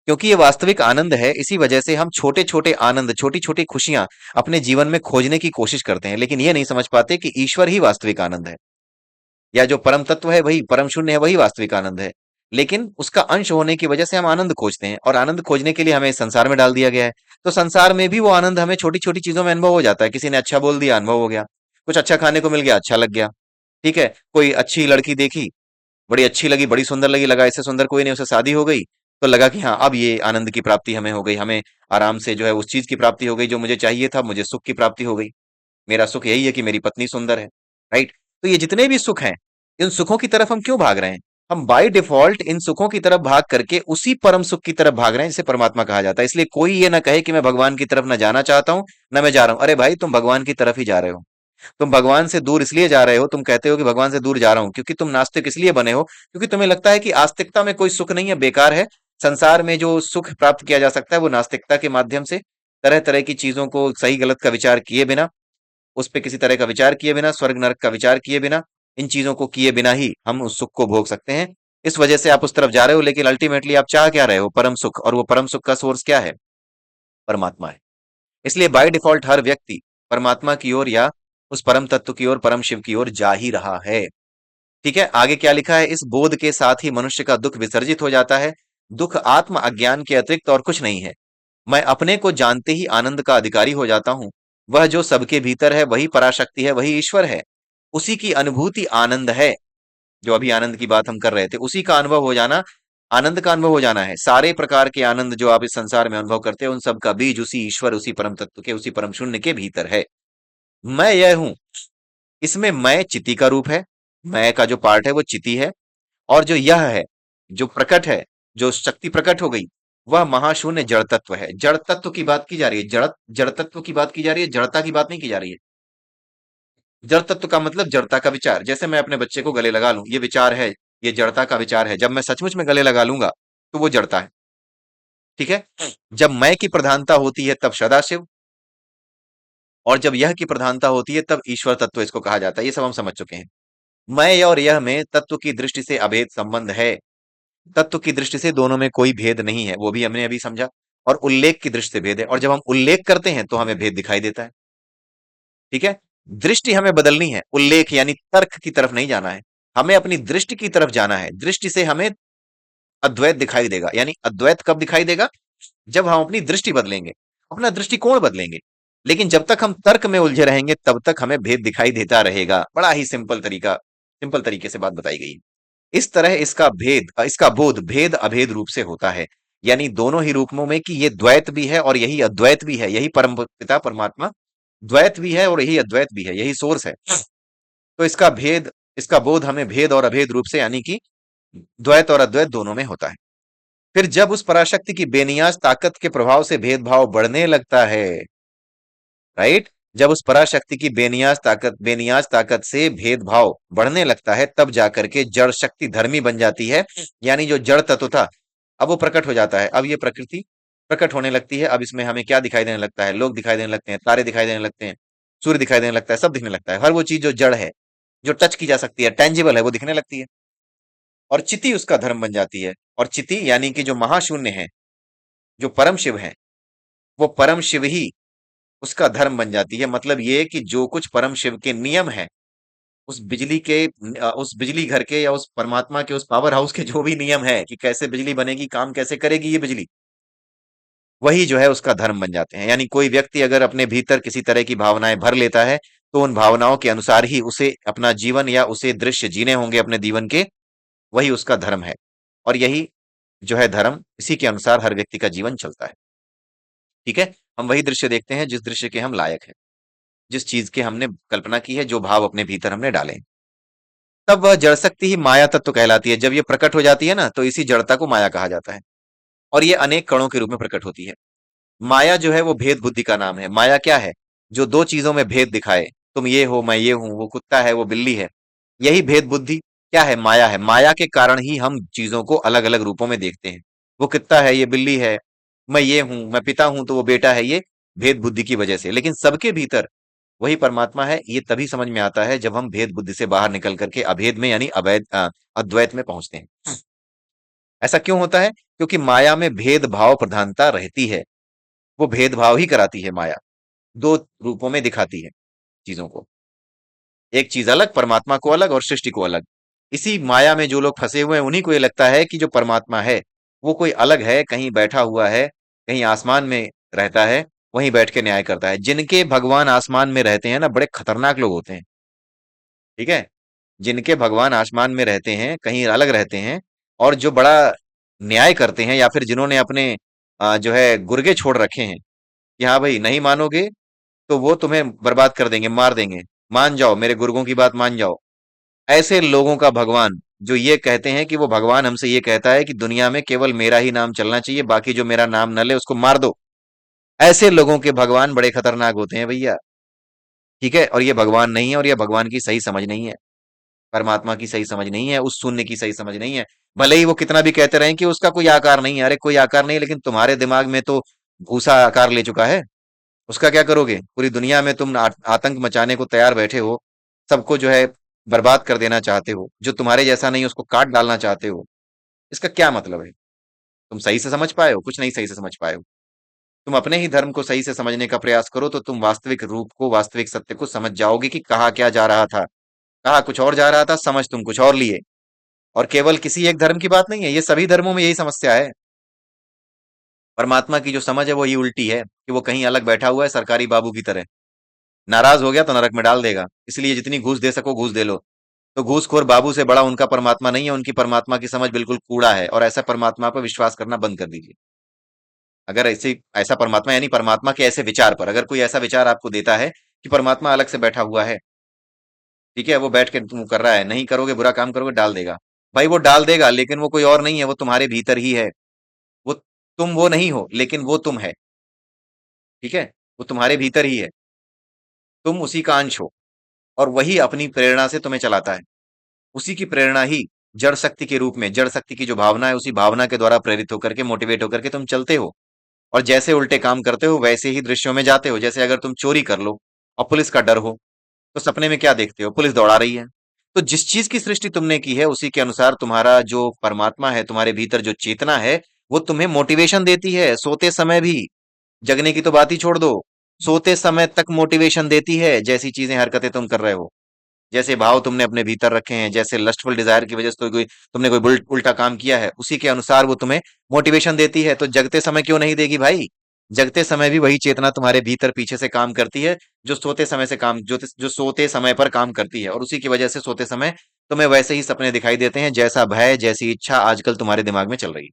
क्योंकि ये वास्तविक आनंद है, इसी वजह से हम छोटे छोटे आनंद, छोटी छोटी खुशियां अपने जीवन में खोजने की कोशिश करते हैं, लेकिन ये नहीं समझ पाते कि ईश्वर ही वास्तविक आनंद है, या जो परम तत्व है, वही परम शून्य है, वही वास्तविक आनंद है। लेकिन उसका अंश होने की वजह से हम आनंद खोजते हैं, और आनंद खोजने के लिए हमें इस संसार में डाल दिया गया है। तो संसार में भी वो आनंद हमें छोटी छोटी चीजों में अनुभव हो जाता है। किसी ने अच्छा बोल दिया, अनुभव हो गया। कुछ अच्छा खाने को मिल गया, अच्छा लग गया। ठीक है, कोई अच्छी लड़की देखी, बड़ी अच्छी लगी, बड़ी सुंदर लगी, लगा इससे सुंदर कोई नहीं, उससे शादी हो गई, तो लगा कि हाँ, अब ये आनंद की प्राप्ति हमें हो गई, हमें आराम से जो है उस चीज की प्राप्ति हो गई जो मुझे चाहिए था, मुझे सुख की प्राप्ति हो गई। मेरा सुख यही है कि मेरी पत्नी सुंदर है। राइट। तो ये जितने भी सुख हैं, इन सुखों की तरफ हम क्यों भाग रहे हैं? हम बाय डिफॉल्ट इन सुखों की तरफ भाग करके उसी परम सुख की तरफ भाग रहे हैं जिसे परमात्मा कहा जाता है। इसलिए कोई ये ना कहे कि मैं भगवान की तरफ ना जाना चाहता हूं, ना मैं जा रहा हूं। अरे भाई, तुम भगवान की तरफ ही जा रहे हो। तुम भगवान से दूर इसलिए जा रहे हो, तुम कहते हो कि भगवान से दूर जा रहा हूं, क्योंकि तुम नास्तिक इसलिए बने हो, क्योंकि तुम्हें लगता है कि आस्तिकता में कोई सुख नहीं है, बेकार है। संसार में जो सुख प्राप्त किया जा सकता है वो नास्तिकता के माध्यम से, तरह तरह की चीजों को सही गलत का विचार किए बिना, उस पे किसी तरह का विचार किए बिना, स्वर्ग नरक का विचार किए बिना, इन चीजों को किए बिना ही हम उस सुख को भोग सकते हैं। इस वजह से आप उस तरफ जा रहे हो, लेकिन अल्टीमेटली आप चाह क्या रहे हो? परम सुख। और वो परम सुख का सोर्स क्या है? परमात्मा है। इसलिए बाय डिफॉल्ट हर व्यक्ति परमात्मा की ओर, या उस परम तत्व की ओर, परम शिव की ओर जा ही रहा है। ठीक है, आगे क्या लिखा है? इस बोध के साथ ही मनुष्य का दुख विसर्जित हो जाता है। दुख आत्म अज्ञान के अतिरिक्त और कुछ नहीं है। मैं अपने को जानते ही आनंद का अधिकारी हो जाता हूं। वह जो सबके भीतर है वही पराशक्ति है, वही ईश्वर है। उसी की अनुभूति आनंद है। जो अभी आनंद की बात हम कर रहे थे, उसी का अनुभव हो जाना, आनंद का अनुभव हो जाना है। सारे प्रकार के आनंद जो आप इस संसार में अनुभव करते हैं, उन सब का बीज उसी ईश्वर, उसी परम तत्व के, उसी परम शून्य के भीतर है। मैं यह हूं, इसमें मैं चिति का रूप है। मैं का जो पार्ट है वो चिति है। और जो यह है, जो प्रकट है, जो शक्ति प्रकट हो गई, वह महाशून्य जड़ तत्व है। जड़ तत्व की बात की जा रही है, जड़ तत्व की बात की जा रही है, जड़ता की बात नहीं की जा रही है। जड़ तत्व का मतलब जड़ता का विचार। जैसे मैं अपने बच्चे को गले लगा लूं, ये विचार है, ये जड़ता का विचार है। जब मैं सचमुच में गले लगा लूंगा तो वो जड़ता है। ठीक है। जब मैं की प्रधानता होती है तब सदाशिव, और जब यह की प्रधानता होती है तब ईश्वर तत्व इसको कहा जाता है। ये सब हम समझ चुके हैं। मैं और यह में तत्व की दृष्टि से अभेद संबंध है। तत्व की दृष्टि से दोनों में कोई भेद नहीं है, वो भी हमने अभी समझा। और उल्लेख की दृष्टि से भेद है, और जब हम उल्लेख करते हैं तो हमें भेद दिखाई देता है। ठीक है। दृष्टि हमें बदलनी है, उल्लेख यानी तर्क की तरफ नहीं जाना है। हमें अपनी दृष्टि की तरफ जाना है। दृष्टि से हमें अद्वैत दिखाई देगा। यानी अद्वैत कब दिखाई देगा? जब हम अपनी दृष्टि बदलेंगे, अपना दृष्टिकोण बदलेंगे। लेकिन जब तक हम तर्क में उलझे रहेंगे, तब तक हमें भेद दिखाई देता रहेगा। बड़ा ही सिंपल तरीका, सिंपल तरीके से बात बताई गई। इस तरह इसका बोध भेद अभेद रूप से होता है। यानी दोनों ही रूपों में कि ये द्वैत भी है और यही अद्वैत भी है। यही परम पिता परमात्मा द्वैत भी है और यही अद्वैत भी है, यही सोर्स है। तो इसका बोध हमें भेद और अभेद रूप से, यानी कि द्वैत और अद्वैत दोनों में होता है। फिर जब उस पराशक्ति की बेनियाज ताकत के प्रभाव से भेदभाव बढ़ने लगता है, राइट, जब उस पराशक्ति की बेनियाज ताकत से भेदभाव बढ़ने लगता है, तब जाकर के जड़ शक्ति धर्मी बन जाती है। यानी जो जड़ तत्व था, अब वो प्रकट हो जाता है। अब ये प्रकृति प्रकट होने लगती है। अब इसमें हमें क्या दिखाई देने लगता है? लोग दिखाई देने लगते हैं, तारे दिखाई देने लगते हैं, सूर्य दिखाई देने लगता है, सब दिखने लगता है। हर वो चीज जो जड़ है, जो टच की जा सकती है, टेंजिबल है, वो दिखने लगती है। और चिति उसका धर्म बन जाती है। और चिति यानी कि जो महाशून्य है, जो परम शिव है, वो परम शिव ही उसका धर्म बन जाती है। मतलब ये कि जो कुछ परम शिव के नियम है, उस बिजली घर के, या उस परमात्मा के उस पावर हाउस के जो भी नियम है कि कैसे बिजली बनेगी, काम कैसे करेगी ये बिजली, वही जो है उसका धर्म बन जाते हैं। यानी कोई व्यक्ति अगर अपने भीतर किसी तरह की भावनाएं भर लेता है, तो उन भावनाओं के अनुसार ही उसे अपना जीवन या उसे दृश्य जीने होंगे अपने जीवन के, वही उसका धर्म है। और यही जो है धर्म, इसी के अनुसार हर व्यक्ति का जीवन चलता है। ठीक है। हम वही दृश्य देखते हैं जिस दृश्य के हम लायक हैं, जिस चीज के हमने कल्पना की है, जो भाव अपने भीतर हमने डाले हैं। तब वह जड़ शक्ति ही माया तत्व कहलाती है। जब ये प्रकट हो जाती है ना, तो इसी जड़ता को माया कहा जाता है। और ये अनेक कणों के रूप में प्रकट होती है। माया जो है वो भेद बुद्धि का नाम है। माया क्या है? जो दो चीजों में भेद दिखाए। तुम ये हो, मैं ये हूं, वो कुत्ता है, वो बिल्ली है। यही भेद बुद्धि क्या है? माया है। माया के कारण ही हम चीजों को अलग अलग रूपों में देखते हैं। वो कुत्ता है, ये बिल्ली है, मैं ये हूं, मैं पिता हूं तो वो बेटा है, ये भेद बुद्धि की वजह से। लेकिन सबके भीतर वही परमात्मा है, ये तभी समझ में आता है जब हम भेद बुद्धि से बाहर निकल करके अभेद में यानी अद्वैत में पहुंचते हैं। ऐसा क्यों होता है? क्योंकि माया में भेदभाव प्रधानता रहती है। वो भेदभाव ही कराती है माया। दो रूपों में दिखाती है चीजों को। एक चीज अलग, परमात्मा को अलग और सृष्टि को अलग। इसी माया में जो लोग फंसे हुए हैं, उन्हीं को ये लगता है कि जो परमात्मा है वो कोई अलग है, कहीं बैठा हुआ है, कहीं आसमान में रहता है, वहीं बैठ के न्याय करता है। जिनके भगवान आसमान में रहते हैं ना, बड़े खतरनाक लोग होते हैं। ठीक है? जिनके भगवान आसमान में रहते हैं, कहीं अलग रहते हैं, और जो बड़ा न्याय करते हैं, या फिर जिन्होंने अपने जो है गुर्गे छोड़ रखे हैं कि हाँ भाई नहीं मानोगे तो वो तुम्हें बर्बाद कर देंगे, मार देंगे, मान जाओ मेरे गुर्गों की बात मान जाओ। ऐसे लोगों का भगवान जो ये कहते हैं कि वो भगवान हमसे ये कहता है कि दुनिया में केवल मेरा ही नाम चलना चाहिए, बाकी जो मेरा नाम न ले उसको मार दो। ऐसे लोगों के भगवान बड़े खतरनाक होते हैं भैया। ठीक है? और ये भगवान नहीं है, और ये भगवान की सही समझ नहीं है। परमात्मा की सही समझ नहीं है, उस शून्य की सही समझ नहीं है। भले ही वो कितना भी कहते रहें कि उसका कोई आकार नहीं है, अरे कोई आकार नहीं, लेकिन तुम्हारे दिमाग में तो भूसा आकार ले चुका है। उसका क्या करोगे? पूरी दुनिया में तुम आतंक मचाने को तैयार बैठे हो, सबको जो है बर्बाद कर देना चाहते हो, जो तुम्हारे जैसा नहीं उसको काट डालना चाहते हो। इसका क्या मतलब है? तुम सही से समझ पाए हो? कुछ नहीं सही से समझ पाए हो। तुम अपने ही धर्म को सही से समझने का प्रयास करो तो तुम वास्तविक रूप को, वास्तविक सत्य को समझ जाओगे कि कहा क्या जा रहा था। कहा कुछ और जा रहा था, समझ तुम कुछ और लिए। और केवल किसी एक धर्म की बात नहीं है, ये सभी धर्मों में यही समस्या है। परमात्मा की जो समझ है वो ही उल्टी है कि वो कहीं अलग बैठा हुआ है सरकारी बाबू की तरह। नाराज हो गया तो नरक में डाल देगा, इसलिए जितनी घूस दे सको घूस दे लो। तो घूसखोर बाबू से बड़ा उनका परमात्मा नहीं है, उनकी परमात्मा की समझ बिल्कुल कूड़ा है, और ऐसा परमात्मा पर विश्वास करना बंद कर दीजिए। अगर ऐसे ऐसा परमात्मा यानी परमात्मा के ऐसे विचार पर अगर कोई ऐसा विचार आपको देता है कि परमात्मा अलग से बैठा हुआ है, ठीक है, वो बैठ के तुम कर रहा है, नहीं करोगे, बुरा काम करोगे, डाल देगा। भाई वो डाल देगा, लेकिन वो कोई और नहीं है, वो तुम्हारे भीतर ही है। वो तुम वो नहीं हो, लेकिन वो तुम है। ठीक है? वो तुम्हारे भीतर ही है, तुम उसी का अंश हो, और वही अपनी प्रेरणा से तुम्हें चलाता है। उसी की प्रेरणा ही जड़ शक्ति के रूप में, जड़ शक्ति की जो भावना है, उसी भावना के द्वारा प्रेरित होकर के, मोटिवेट होकर के तुम चलते हो। और जैसे उल्टे काम करते हो वैसे ही दृश्यों में जाते हो। जैसे अगर तुम चोरी कर लो और पुलिस का डर हो, तो सपने में क्या देखते हो? पुलिस दौड़ा रही है। तो जिस चीज की सृष्टि तुमने की है उसी के अनुसार तुम्हारा जो परमात्मा है, तुम्हारे भीतर जो चेतना है, वो तुम्हें मोटिवेशन देती है, सोते समय भी। जगने की तो बात ही छोड़ दो, सोते समय तक मोटिवेशन देती है। जैसी चीजें, हरकतें तुम कर रहे हो, जैसे भाव तुमने अपने भीतर रखे हैं, जैसे लस्टफुल डिजायर की वजह से तो कोई तुमने कोई उल्टा काम किया है, उसी के अनुसार वो तुम्हें मोटिवेशन देती है। तो जगते समय क्यों नहीं देगी भाई? जगते समय भी वही चेतना तुम्हारे भीतर पीछे से काम करती है, जो सोते समय से काम जो सोते समय पर काम करती है, और उसी की वजह से सोते समय तुम्हें वैसे ही सपने दिखाई देते हैं, जैसा भय, जैसी इच्छा आजकल तुम्हारे दिमाग में चल रही है।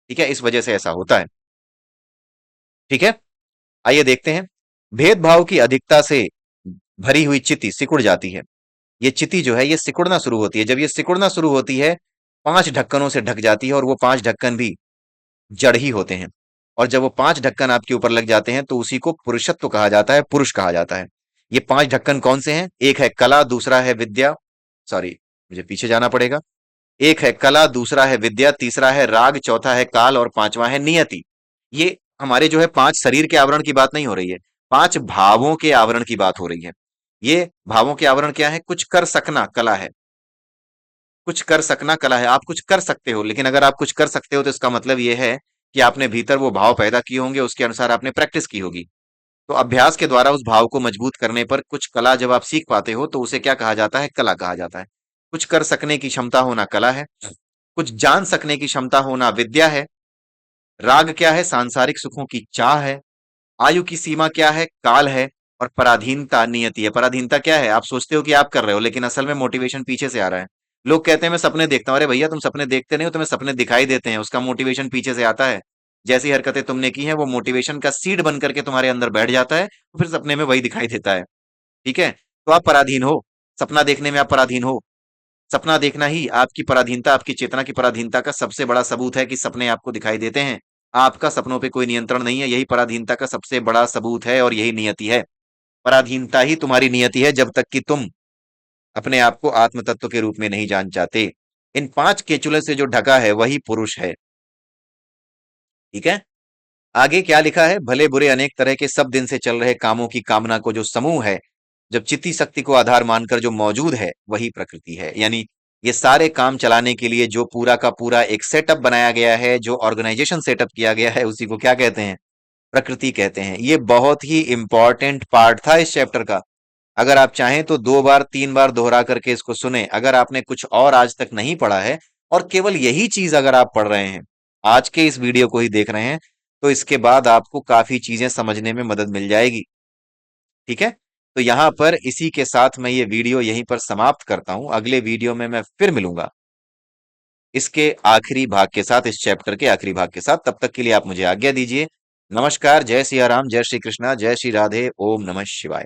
ठीक है? इस वजह से ऐसा होता है। ठीक है? आइए देखते हैं। भेदभाव की अधिकता से भरी हुई चिति सिकुड़ जाती है। ये चिति जो है ये सिकुड़ना शुरू होती है। जब ये सिकुड़ना शुरू होती है, 5 ढक्कनों से ढक जाती है, और वो 5 ढक्कन भी जड़ ही होते हैं। और जब वो 5 ढक्कन आपके ऊपर लग जाते हैं तो उसी को पुरुषत्व कहा जाता है, पुरुष कहा जाता है। ये 5 ढक्कन कौन से हैं? एक है कला, दूसरा है विद्या, सॉरी मुझे पीछे जाना पड़ेगा। एक है कला, दूसरा है विद्या, तीसरा है राग, चौथा है काल, और पांचवा है नियति। ये हमारे जो है 5 शरीर के आवरण की बात नहीं हो रही है, 5 भावों के आवरण की बात हो रही है। ये भावों के आवरण क्या है? कुछ कर सकना कला है। कुछ कर सकना कला है। आप कुछ कर सकते हो, लेकिन अगर आप कुछ कर सकते हो तो इसका मतलब यह है कि आपने भीतर वो भाव पैदा किए होंगे, उसके अनुसार आपने प्रैक्टिस की होगी। तो अभ्यास के द्वारा उस भाव को मजबूत करने पर कुछ कला जब आप सीख पाते हो तो उसे क्या कहा जाता है? कला कहा जाता है। कुछ कर सकने की क्षमता होना कला है, कुछ जान सकने की क्षमता होना विद्या है। राग क्या है? सांसारिक सुखों की चाह है। आयु की सीमा क्या है? काल है। और पराधीनता नियति है। पराधीनता क्या है? आप सोचते हो कि आप कर रहे हो, लेकिन असल में मोटिवेशन पीछे से आ रहा है। लोग कहते हैं मैं सपने देखता हूं। अरे भैया तुम सपने देखते नहीं हो, तुम्हें सपने दिखाई देते हैं, उसका मोटिवेशन पीछे से आता है। जैसी हरकतें तुमने की हैं वो मोटिवेशन का सीड बन करके तुम्हारे अंदर बैठ जाता है, तो फिर सपने में वही दिखाई देता है। ठीक है? तो आप पराधीन हो, सपना देखने में आप पराधीन हो। सपना देखना ही आपकी पराधीनता, आपकी चेतना की पराधीनता का सबसे बड़ा सबूत है कि सपने आपको दिखाई देते हैं। आपका सपनों पे कोई नियंत्रण नहीं है, यही पराधीनता का सबसे बड़ा सबूत है और यही नियति है। पराधीनता ही तुम्हारी नियति है जब तक कि तुम अपने आप को आत्म तत्व के रूप में नहीं जान जाते। इन 5 केचुले से जो ढका है वही पुरुष है। ठीक है? आगे क्या लिखा है? भले बुरे अनेक तरह के सब दिन से चल रहे कामों की कामना को जो समूह है, जब चित्ती शक्ति को आधार मानकर जो मौजूद है, वही प्रकृति है। यानी ये सारे काम चलाने के लिए जो पूरा का पूरा एक सेटअप बनाया गया है, जो ऑर्गेनाइजेशन सेटअप किया गया है, उसी को क्या कहते हैं? प्रकृति कहते हैं। ये बहुत ही इंपॉर्टेंट पार्ट था इस चैप्टर का। अगर आप चाहें तो 2 बार 3 बार दोहरा करके इसको सुने। अगर आपने कुछ और आज तक नहीं पढ़ा है और केवल यही चीज अगर आप पढ़ रहे हैं, आज के इस वीडियो को ही देख रहे हैं, तो इसके बाद आपको काफी चीजें समझने में मदद मिल जाएगी। ठीक है? तो यहां पर इसी के साथ मैं ये वीडियो यहीं पर समाप्त करता हूं। अगले वीडियो में मैं फिर मिलूंगा इसके आखिरी भाग के साथ, इस चैप्टर के आखिरी भाग के साथ। तब तक के लिए आप मुझे आज्ञा दीजिए। नमस्कार, जय सिया राम, जय श्री कृष्णा, जय श्री राधे, ओम नमः शिवाय।